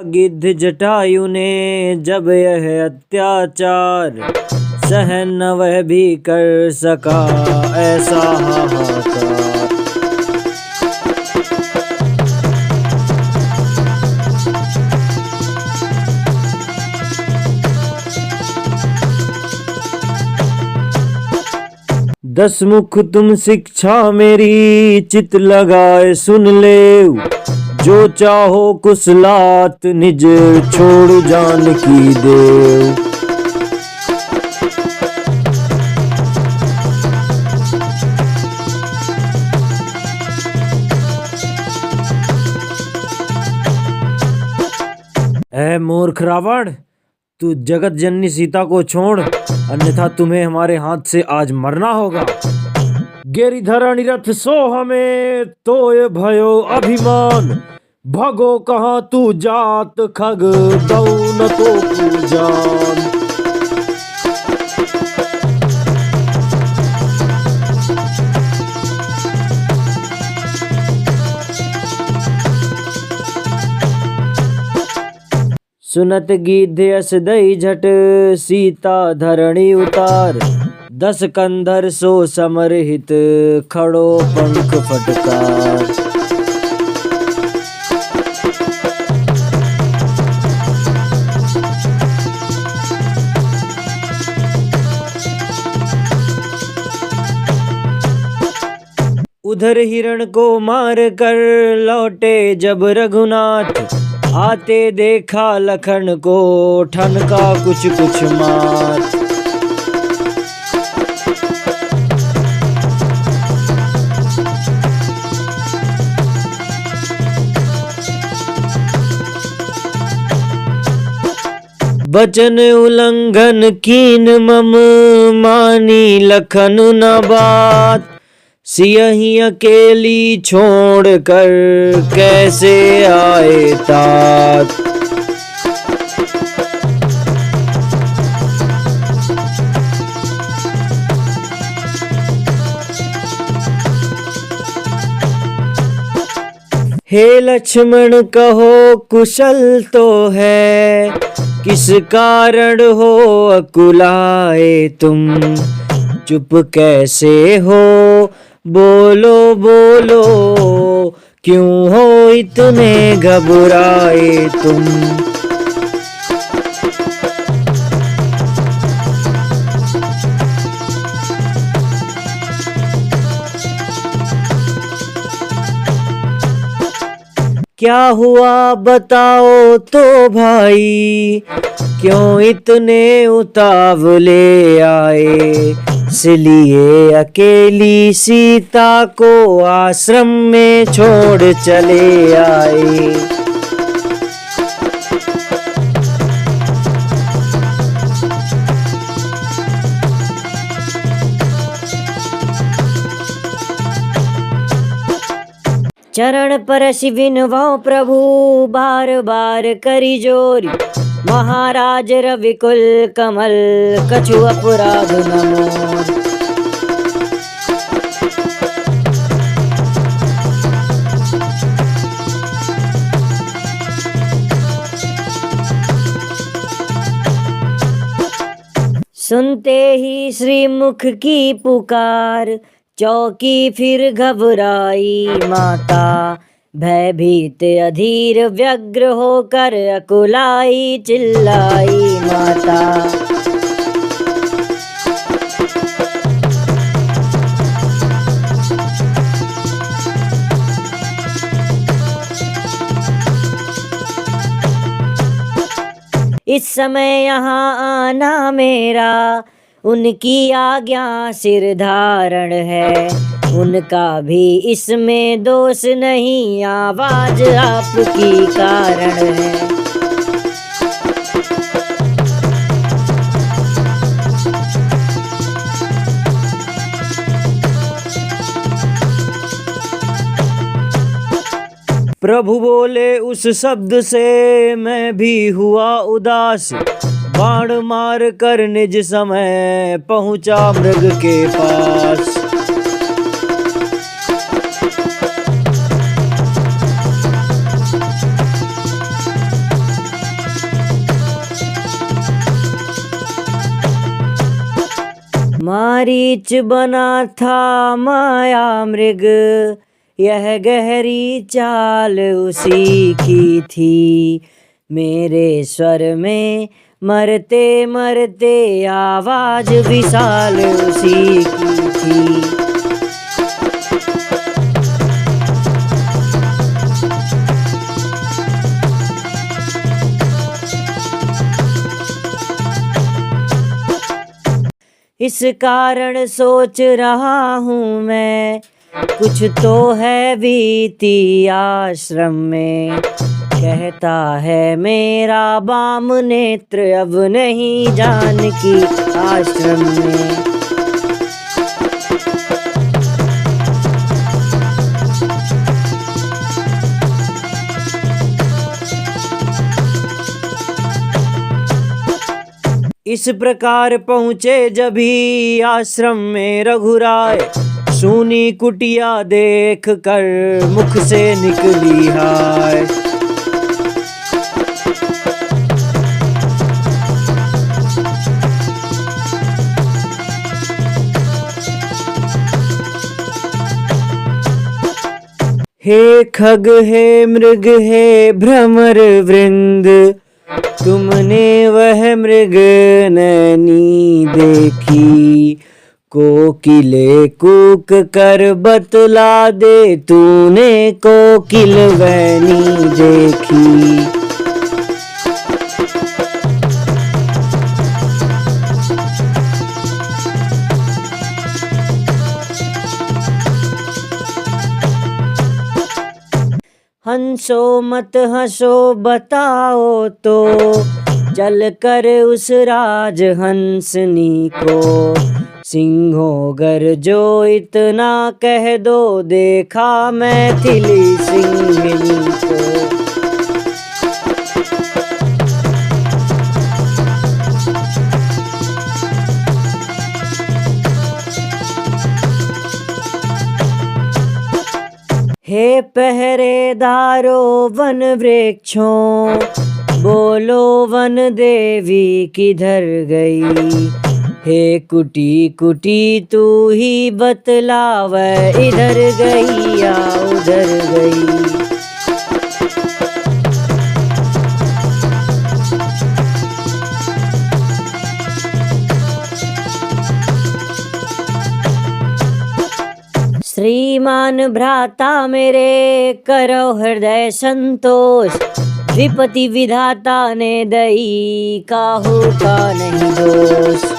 गिद्ध जटायु ने जब यह अत्याचार सहन न वह भी कर सका ऐसा हाहाकार। 10 मुख तुम शिक्षा मेरी चित लगाए सुन ले, जो चाहो कुशलात निज छोड़ जान की देव। ऐ मूर्ख रावण, तू जगत जननी सीता को छोड़, अन्यथा तुम्हें हमारे हाथ से आज मरना होगा। गिरिधर निरथ सो हमें तोय भयो अभिमान, भगो कहाँ तू जात खग दौ न तो पूजान। सुनत गिद्ध यस दई झट सीता धरणी उतार, 10 कंधर सो समरहित खड़ो पंख फटकार। उधर हिरण को मार कर लौटे जब रघुनाथ, आते देखा लखन को ठनका कुछ कुछ मार। बचन उल्लंघन कीन मम मानी लखन न बात, सियहि अकेली छोड़ कर कैसे आए तात। हे लक्ष्मण कहो कुशल तो है, किस कारण हो अकुलाए तुम, चुप कैसे हो बोलो बोलो, क्यों हो इतने घबराए तुम। क्या हुआ बताओ तो भाई, क्यों इतने उतावले आए, इसलिए अकेली सीता को आश्रम में छोड़ चले आए। चरण परसि विनवौ प्रभु बार बार करी जोरी, महाराज रविकुल कमल कछु अपराध न मोर। सुनते ही श्रीमुख की पुकार, चौकी फिर घबराई माता, भयभीत अधीर व्यग्र होकर अकुलाई चिल्लाई माता। इस समय यहाँ आना मेरा, उनकी आज्ञा सिर धारण है, उनका भी इसमें दोष नहीं, आवाज आपकी कारण है। प्रभु बोले उस शब्द से मैं भी हुआ उदास, बाण मार कर निज समय पहुंचा मृग के पास। मारीच बना था माया मृग, यह गहरी चाल उसी की थी। मेरे स्वर में मरते मरते आवाज विशाल उसी की थी। इस कारण सोच रहा हूँ मैं, कुछ तो है बीती आश्रम में। कहता है मेरा बाम नेत्र अब नहीं जानकी आश्रम में। इस प्रकार पहुँचे जभी आश्रम में रघुराय, सूनी कुटिया देख कर मुख से निकली हाय। हे खग हे मृग हे भ्रमर वृंद, तुमने वह मृग नैनी देखी। कोकिले कूक कर बतला दे, तूने कोकिल वैनी देखी। हंसो मत हंसो बताओ तो, चल कर उस राज हंसनी को। सिंहों गर्जो इतना कह दो, देखा मैथिली सिंहनी को। हे पहरेदारो वन वृक्षों, बोलो वन देवी किधर गई। हे कुटी कुटी तू ही बतला, वह इधर गई या उधर गई। श्रीमान भ्राता मेरे करो हृदय संतोष, विपति विधाता ने दई काहू का नहीं दोष।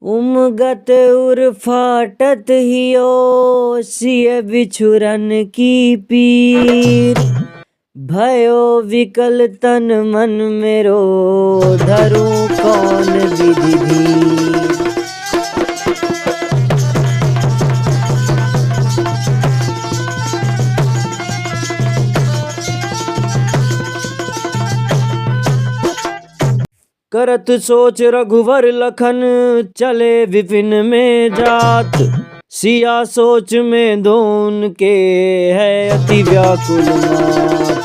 उमगत उर्फाटत हियो, सिय बिछुरन की पीर। भयो विकल तन मन मेरो, धरूं कौन विधि धीर। करत सोच रघुवर लखन, चले विपिन में जात। सिया सोच में दोन के है अति व्याकुल मात।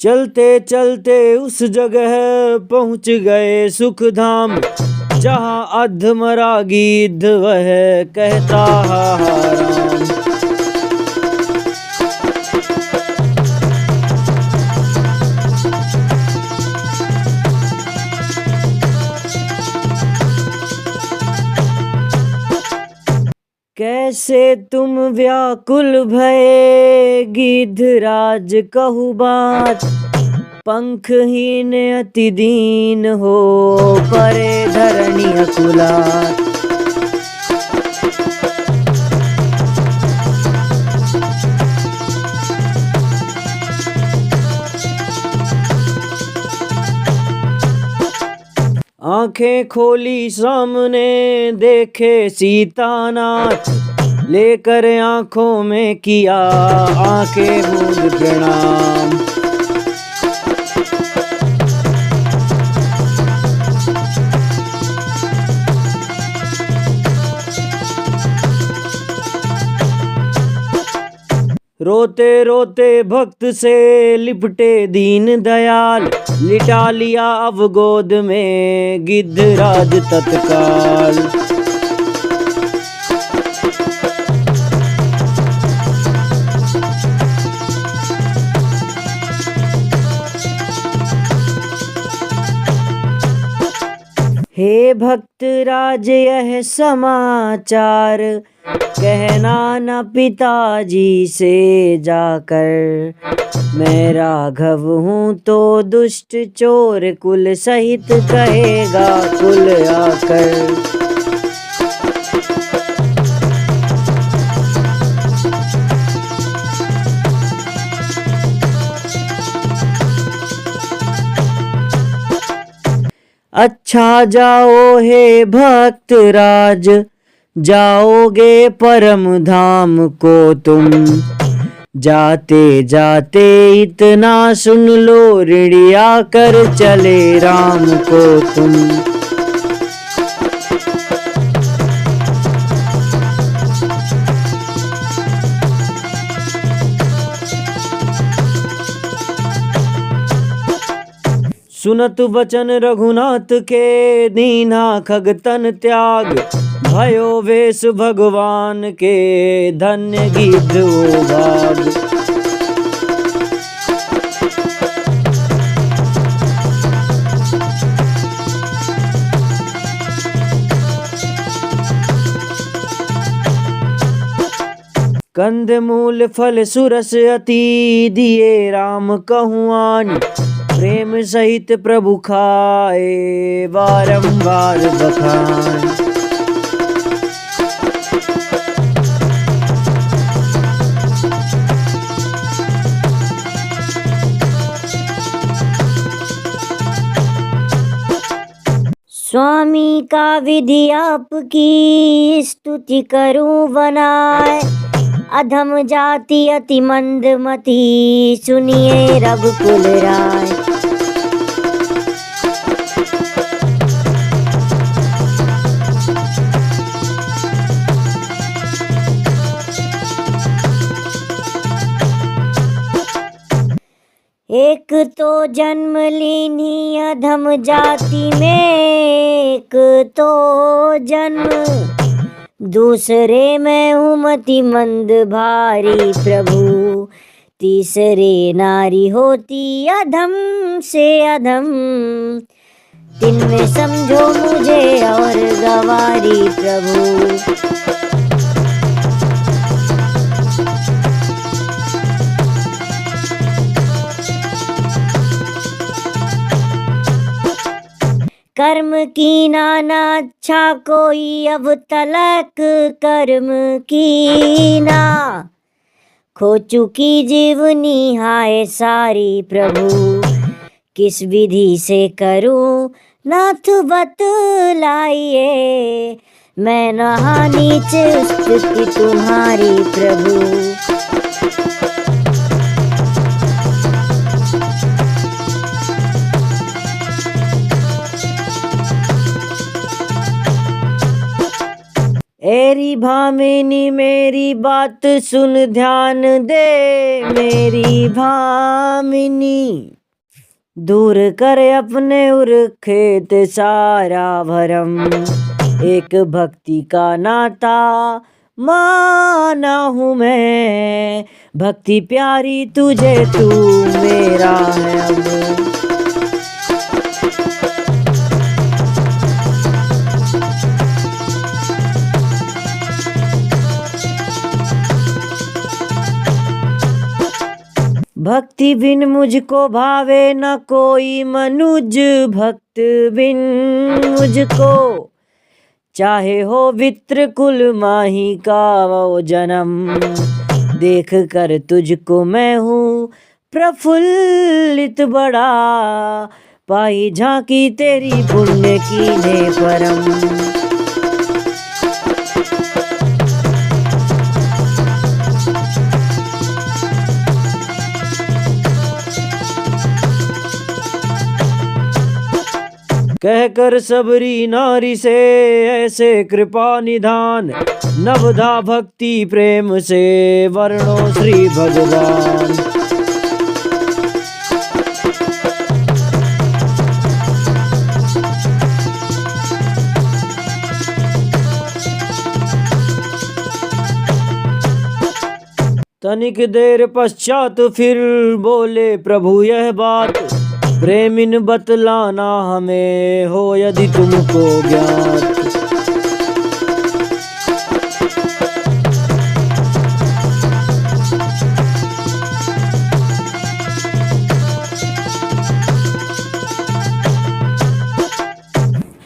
चलते चलते उस जगह पहुँच गए सुख धाम, जहाँ अधमरा गिद्ध वह कहता हा राम। कैसे तुम व्याकुल भये गिद्धराज कहु बात। पंखहीन अति दीन हो परे धरणी अकुलात। आंखें खोली सामने देखे सीतानाथ, लेकर आंखों में किया आंखें मूंद प्रणाम। रोते रोते भक्त से लिपटे दीन दयाल, लिटा लिया अब गोद में गिद्धराज तत्काल। हे भक्त राज यह समाचार, कहना न पिताजी से जाकर। मैं राघव हूँ तो दुष्ट चोर कुल सहित कहेगा कुल आकर। अच्छा जाओ हे भक्त राज, जाओगे परम धाम को तुम। जाते जाते इतना सुन लो, ऋणिया कर चले राम को तुम। सुनत वचन रघुनाथ के, दीना खगतन त्याग। भयो वेश भगवान के, धन्य गिद्ध वो भाग। कंदमूल फल सुरस अति, दिए राम कहुआन। प्रेम सहित प्रभु खाए, बारंबार बखान। स्वामी का विधि आपकी, स्तुति करूं बनाए। अधम जाति अति मंदमती, सुनिए रघुकुल राय। एक तो जन्म लीनी अधम जाति में, एक तो जन्म दूसरे में हूँ मति मंद भारी प्रभु। तीसरे नारी होती अधम से अधम, तिनमें समझो मुझे और गवारी प्रभु। कर्म की नाना अच्छा कोई अब तलक, कर्म की ना खो चुकी जीवनी हाय सारी प्रभु। किस विधि से करूं नाथ बतलाइए, मैं नहा नीच स्तुति तुम्हारी प्रभु। एरी भामिनी मेरी बात सुन ध्यान दे, मेरी भामिनी। दूर कर अपने उर खेत सारा भरम, एक भक्ति का नाता माना हूँ मैं। भक्ति प्यारी तुझे, तू मेरा है अब। भक्ति बिन मुझको भावे न कोई मनुज, भक्त बिन मुझको चाहे हो वित्र कुल माही का वो जन्म। देख कर तुझको मैं हूँ प्रफुल्लित बड़ा, पाई झांकी तेरी पुण्य की ने परम। कहकर सबरी नारी से ऐसे कृपा निधान, नवधा भक्ति प्रेम से वर्णो श्री भगवान। तनिक देर पश्चात फिर बोले प्रभु यह बात, प्रेमिन बतलाना हमें हो यदि तुमको ज्ञात।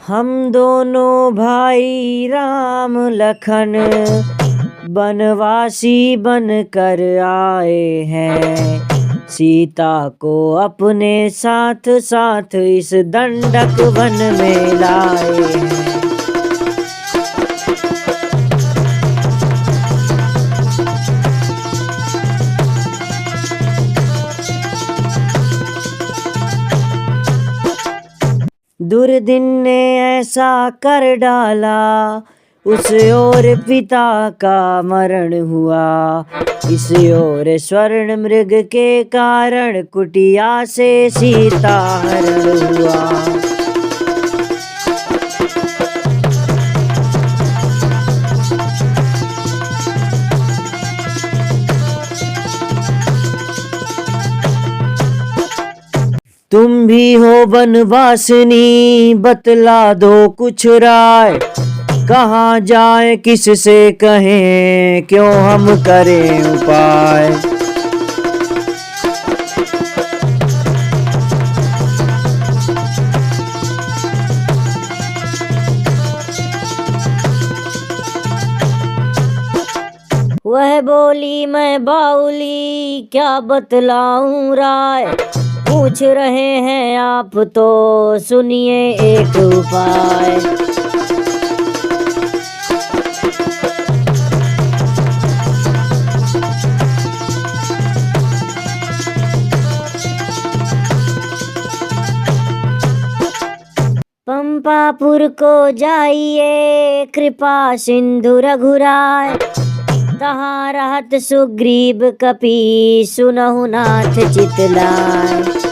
हम दोनों भाई राम लखन बनवासी बनकर आए हैं, सीता को अपने साथ साथ इस दंडक वन में लाए हैं। दुर्दिन ने ऐसा कर डाला, उस ओर पिता का मरण हुआ, इस ओर स्वर्ण मृग के कारण कुटिया से सीता हरण हुआ। तुम भी हो बनवासिनी, बतला दो कुछ राय, कहाँ जाए किससे कहें, क्यों हम करें उपाय। वह बोली मैं बाउली क्या बतलाऊं राय, पूछ रहे हैं आप तो सुनिए एक उपाय। पंपापुर को जाइए कृपा सिंधु रघुराय, तहाँ रहत सुग्रीव कपि सुनहु नाथ चितलाय।